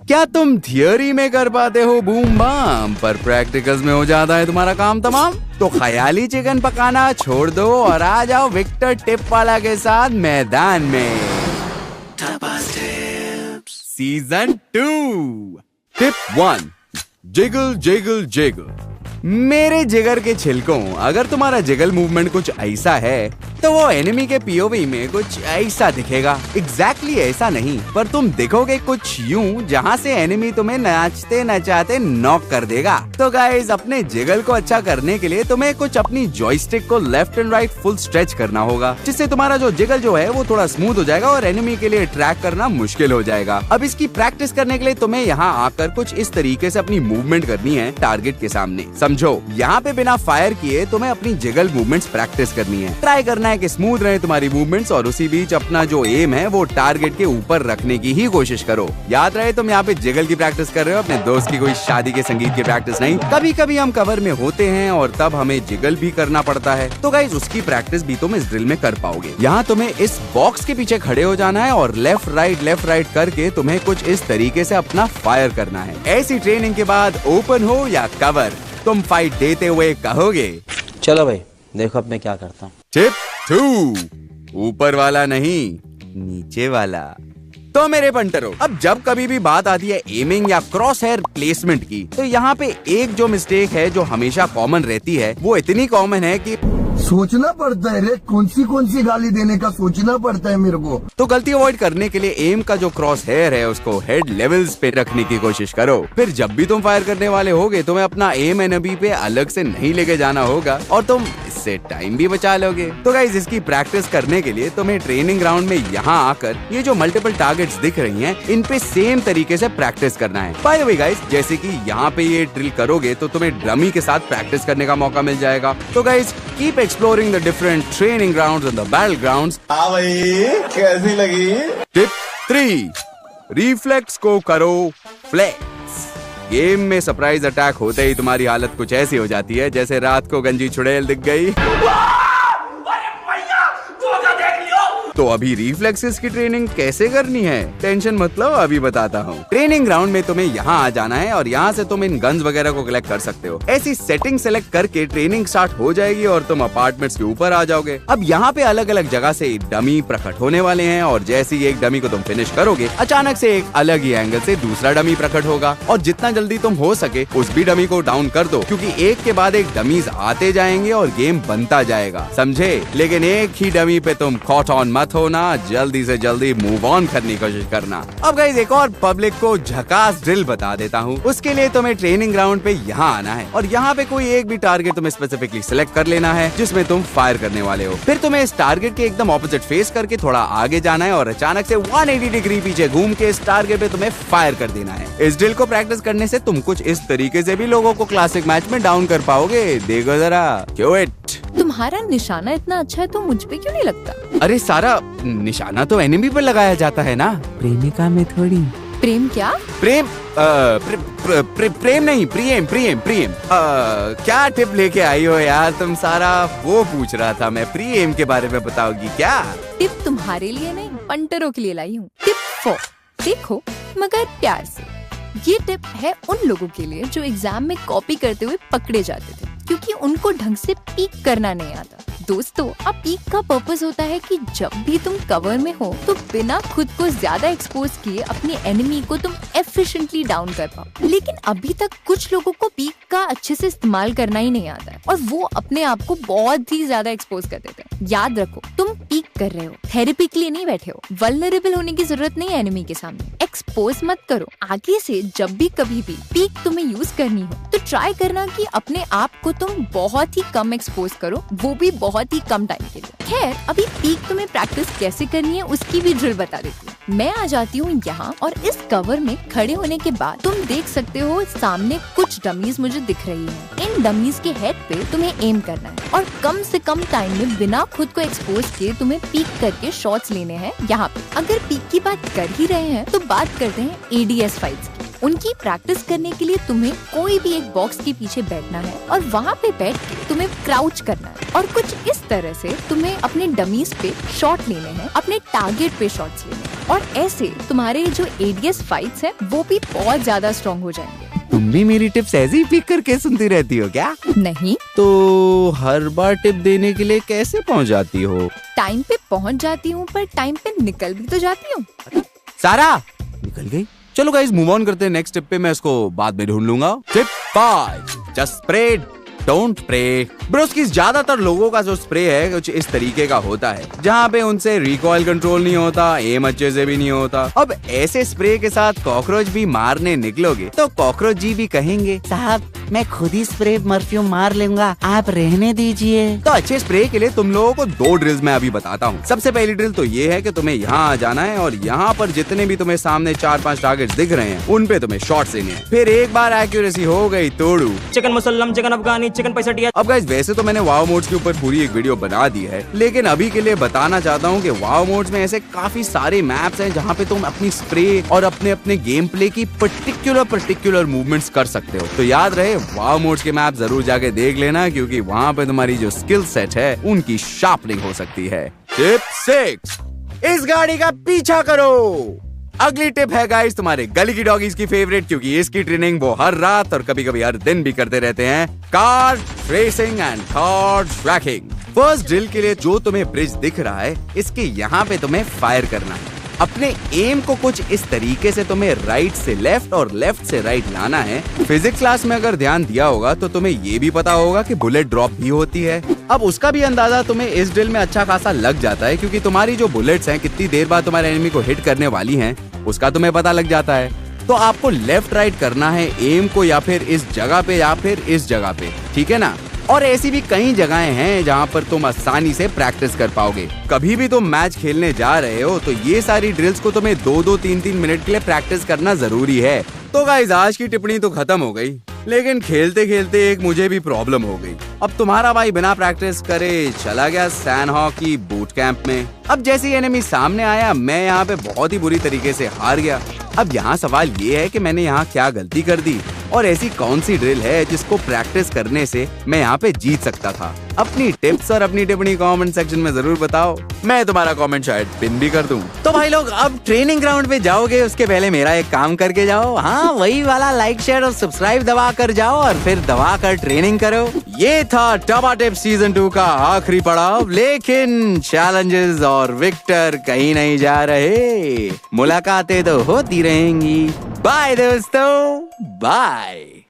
क्या तुम थियोरी में कर पाते हो बूम बाम, पर प्रैक्टिकल्स में हो जाता है तुम्हारा काम तमाम? तो ख्याली चिकन पकाना छोड़ दो और आ जाओ विक्टर टिप वाला के साथ मैदान में। Season 2 tip 1, jiggle jiggle jiggle. मेरे जिगर के छिलकों, अगर तुम्हारा जिगल मूवमेंट कुछ ऐसा है तो वो एनिमी के पीओवी में कुछ ऐसा दिखेगा। एग्जैक्टली ऐसा नहीं, पर तुम दिखोगे कुछ यूं जहाँ से एनिमी तुम्हें नाचते नचाते नॉक कर देगा। तो गाइज, अपने जिगल को अच्छा करने के लिए तुम्हें कुछ अपनी जॉयस्टिक को left and right full stretch करना होगा, जिससे तुम्हारा जो जिगल जो है वो थोड़ा स्मूथ हो जाएगा और एनिमी के लिए ट्रैक करना मुश्किल हो जाएगा। अब इसकी प्रैक्टिस करने के लिए तुम्हें यहाँ आकर कुछ इस तरीके से अपनी मूवमेंट करनी है टारगेट के सामने। समझो, यहाँ पे बिना फायर किए तुम्हें अपनी जिगल मूवमेंट्स प्रैक्टिस करनी है। ट्राई करना है कि स्मूथ रहे तुम्हारी मूवमेंट्स और उसी बीच अपना जो एम है वो टारगेट के ऊपर रखने की ही कोशिश करो। याद रहे तुम यहाँ पे जिगल की प्रैक्टिस कर रहे हो, अपने दोस्त की कोई शादी के संगीत की प्रैक्टिस नहीं। कभी कभी हम कवर में होते हैं और तब हमें जिगल भी करना पड़ता है, तो गाइस उसकी प्रैक्टिस भी तुम इस ड्रिल में कर पाओगे। यहाँ तुम्हें इस बॉक्स के पीछे खड़े हो जाना है और लेफ्ट राइट करके तुम्हें कुछ इस तरीके से अपना फायर करना है। ऐसी ट्रेनिंग के बाद ओपन हो या कवर, तुम फाइट देते हुए कहोगे, चलो भाई देखो अब मैं क्या करता हूँ। टिप 2, ऊपर वाला नहीं नीचे वाला। तो मेरे पंटरों, अब जब कभी भी बात आती है एमिंग या क्रॉस हेयर प्लेसमेंट की, तो यहाँ पे एक जो मिस्टेक है जो हमेशा कॉमन रहती है, वो इतनी कॉमन है कि सोचना पड़ता है रे, कौन सी गाली देने का सोचना पड़ता है मेरे को। तो गलती अवॉइड करने के लिए एम का जो क्रॉस हेयर है उसको हेड लेवल्स पे रखने की कोशिश करो। फिर जब भी तुम फायर करने वाले होगे तुम्हें अपना एम एनबी पे अलग से नहीं लेके जाना होगा और तुम इससे टाइम भी बचा लोगे। तो गाइस, इसकी प्रैक्टिस करने के लिए तुम्हें ट्रेनिंग ग्राउंड में यहाँ आकर ये जो मल्टीपल टारगेट्स दिख रही हैं, इन पे सेम तरीके से प्रैक्टिस करना है। बाय द वे गाइस, जैसे कि यहाँ पे ये ड्रिल करोगे तो तुम्हें डमी के साथ प्रैक्टिस करने का मौका मिल जाएगा। तो guys, keep exploring the different training grounds and the battlegrounds। हाँ भाई, कैसी लगी? टिप 3, रिफ्लेक्स को करो फ्लेक्स। गेम में सरप्राइज अटैक होते ही तुम्हारी हालत कुछ ऐसी हो जाती है जैसे रात को गंजी छुड़ैल दिख गई। तो अभी रिफ्लेक्सेस की ट्रेनिंग कैसे करनी है, टेंशन मत लो, अभी बताता हूँ। ट्रेनिंग ग्राउंड में तुम्हें यहाँ आ जाना है और यहाँ से तुम इन गन्स वगैरह को कलेक्ट कर सकते हो। ऐसी सेटिंग सेलेक्ट करके ट्रेनिंग स्टार्ट हो जाएगी और तुम अपार्टमेंट्स के ऊपर आ जाओगे। अब यहाँ पे अलग अलग जगह से डमी प्रकट होने वाले हैं और जैसे ही एक डमी को तुम फिनिश करोगे, अचानक से एक अलग ही एंगल से दूसरा डमी प्रकट होगा और जितना जल्दी तुम हो सके उस भी डमी को डाउन कर दो, क्योंकि एक के बाद एक डमीज आते जाएंगे और गेम बनता जाएगा, समझे? लेकिन एक ही डमी पे तुम कॉट ऑन मत होना, जल्दी से जल्दी मूव ऑन करने की कोशिश करना। अब गाइस, एक और पब्लिक को झकास ड्रिल बता देता हूँ। उसके लिए तुम्हें ट्रेनिंग ग्राउंड पे यहाँ आना है और यहाँ पे कोई एक भी टारगेट तुम्हें स्पेसिफिकली सिलेक्ट कर लेना है जिसमें तुम फायर करने वाले हो। फिर तुम्हें इस टारगेट के एकदम ऑपोजिट फेस करके थोड़ा आगे जाना है और अचानक से 180 डिग्री पीछे घूम के इस टारगेट पे तुम्हें फायर कर देना है। इस ड्रिल को प्रैक्टिस करने से तुम कुछ इस तरीके से भी लोगों को क्लासिक मैच में डाउन कर पाओगे। देखो जरा, क्यों इट। तुम्हारा निशाना इतना अच्छा है तो मुझ पे क्यों नहीं लगता? अरे सारा, निशाना तो एनिमी पर लगाया जाता है ना, प्रेमिका में थोड़ी। प्रेम क्या? प्रेम प्रेम नहीं, प्रियम प्रियम प्रियम। क्या टिप लेके आई हो यार तुम सारा? वो पूछ रहा था मैं, प्रियम के बारे में बताओगी क्या? टिप तुम्हारे लिए नहीं, पंटरों के लिए लाई हूँ। टिप 4, देखो मगर प्यार से। ये टिप है उन लोगों के लिए जो एग्जाम में कॉपी करते हुए पकड़े जाते थे क्योंकि उनको ढंग से पीक करना नहीं आता। दोस्तों, अब पीक का पर्पस होता है कि जब भी तुम कवर में हो तो बिना खुद को ज्यादा एक्सपोज किए अपने एनिमी को तुम एफिशिएंटली डाउन कर पाओ। लेकिन अभी तक कुछ लोगों को पीक का अच्छे से इस्तेमाल करना ही नहीं आता है और वो अपने आप को बहुत ही ज्यादा एक्सपोज कर देते हैं। याद रखो, तुम पीक कर रहे हो, थेरेपी के लिए नहीं बैठे हो। वल्नरेबल होने की जरूरत नहीं है एनिमी के सामने। एक्सपोज मत करो। आगे से जब भी कभी भी पीक तुम्हें यूज करनी हो तो ट्राई करना कि अपने आप को तुम बहुत ही कम एक्सपोज करो, वो भी बहुत ही कम टाइम के लिए। खैर, अभी पीक तुम्हें प्रैक्टिस कैसे करनी है उसकी भी ड्रिल बता देती हूँ। मैं आ जाती हूँ यहाँ और इस कवर में खड़े होने के बाद तुम देख सकते हो सामने कुछ डमीज मुझे दिख रही हैं। इन डमीज के हेड पे तुम्हें एम करना है और कम से कम टाइम में बिना खुद को एक्सपोज किए तुम्हें पीक करके शॉट्स लेने हैं। यहाँ पे अगर पीक की बात कर ही रहे हैं तो बात करते हैं एडीएस फाइट्स की। उनकी प्रैक्टिस करने के लिए तुम्हें कोई भी एक बॉक्स के पीछे बैठना है और वहाँ पे बैठ के तुम्हें क्राउच करना है और कुछ इस तरह से तुम्हें अपने डमीज पे शॉट लेने हैं, अपने टारगेट पे शॉट्स लेने हैं और ऐसे तुम्हारे जो एडीएस फाइट्स हैं वो भी बहुत ज्यादा स्ट्रॉन्ग हो जाएंगे। तुम भी मेरी टिप्स ऐसे ही पिक करके सुनती रहती हो क्या? नहीं, तो हर बार टिप देने के लिए कैसे पहुंच जाती हो? टाइम पे पहुंच जाती हूँ पर टाइम पे निकल भी तो जाती हूँ। सारा निकल गई। चलो गाइस मूव ऑन करते हैं नेक्स्ट टिप पे, मैं इसको बाद में ढूंढ लूंगा। Tip 5, just spray don't spray. Broskis ज्यादातर लोगों का जो स्प्रे है कुछ इस तरीके का होता है जहाँ पे उनसे रिकॉइल कंट्रोल नहीं होता, एम अच्छे से भी नहीं होता। अब ऐसे स्प्रे के साथ कॉकरोच भी मारने निकलोगे तो कॉकरोच जी भी कहेंगे साहब मैं खुद ही स्प्रे परफ्यूम मार लूंगा, आप रहने दीजिए। तो अच्छे स्प्रे के लिए तुम लोगों को 2 ड्रिल्स मैं अभी बताता हूँ। सबसे पहली ड्रिल तो ये है कि तुम्हें यहाँ आ जाना है और यहाँ पर जितने भी तुम्हें सामने 4-5 टारगेट्स दिख रहे हैं उन पे तुम्हें शॉट्स लेने हैं। फिर एक बार एक्यूरेसी हो गई तोड़ू, चिकन मुसल्लम, चिकन अफगानी, चिकन पैंसठिया। अब गाइस वैसे तो मैंने वाव मोड्स के ऊपर पूरी एक वीडियो बना दी है, लेकिन अभी के लिए बताना चाहता हूँ कि वाव मोड्स में ऐसे काफी सारे मैप्स हैं जहाँ पे तुम अपनी स्प्रे और अपने अपने गेम प्ले की पर्टिकुलर मूवमेंट्स कर सकते हो। तो याद रहे वाव मोड्स के मैप जरूर जाके देख लेना क्योंकि वहाँ पे तुम्हारी जो स्किल सेट है उनकी शार्पनिंग हो सकती है। टिप 6, इस गाड़ी का पीछा करो। अगली टिप है गाइस तुम्हारे गली की डॉगीज की फेवरेट, क्योंकि इसकी ट्रेनिंग वो हर रात और कभी कभी हर दिन भी करते रहते हैं, car racing and car tracking. First drill के लिए जो तुम्हें ब्रिज दिख रहा है इसके यहाँ पे तुम्हें फायर करना है। अपने एम को कुछ इस तरीके से तुम्हें राइट से लेफ्ट और लेफ्ट से राइट लाना है। फिजिक्स क्लास में अगर ध्यान दिया होगा तो तुम्हें ये भी पता होगा कि बुलेट ड्रॉप भी होती है। अब उसका भी अंदाजा तुम्हें इस ड्रिल में अच्छा खासा लग जाता है क्योंकि तुम्हारी जो बुलेट्स हैं कितनी देर बाद तुम्हारे एनिमी को हिट करने वाली हैं उसका तुम्हें पता लग जाता है। तो आपको लेफ्ट राइट करना है एम को, या फिर इस जगह पे या फिर इस जगह पे, ठीक है ना। और ऐसी भी कई जगहें हैं जहाँ पर तुम आसानी से प्रैक्टिस कर पाओगे। कभी भी तुम मैच खेलने जा रहे हो तो ये सारी ड्रिल्स को तुम्हें 2-2, 3-3 मिनट के लिए प्रैक्टिस करना जरूरी है। तो गाइस आज की टिप्पणी तो खत्म हो गई, लेकिन खेलते खेलते एक मुझे भी प्रॉब्लम हो गई। अब तुम्हारा भाई बिना प्रैक्टिस करे चला गया सैनहॉकी बूट कैंप में। अब जैसे ही एनिमी सामने आया मैं यहाँ पे बहुत ही बुरी तरीके से हार गया। अब यहाँ सवाल ये है कि मैंने यहाँ क्या गलती कर दी और ऐसी कौन सी ड्रिल है जिसको प्रैक्टिस करने से मैं यहाँ पे जीत सकता था। अपनी टिप्स और अपनी टिप्पणी कमेंट सेक्शन में जरूर बताओ, मैं तुम्हारा कमेंट शायद पिन भी कर दूं। तो भाई लोग अब ट्रेनिंग ग्राउंड पे जाओगे उसके पहले मेरा एक काम करके जाओ, हाँ वही वाला लाइक शेयर और सब्सक्राइब दबा कर जाओ और फिर दबा कर ट्रेनिंग करो। ये था टपा टिप्स सीजन 2 का आखिरी पड़ाव, लेकिन चैलेंजेस और विक्टर कहीं नहीं जा रहे, मुलाकातें तो होती रहेंगी। बाय दोस्तों, बाय।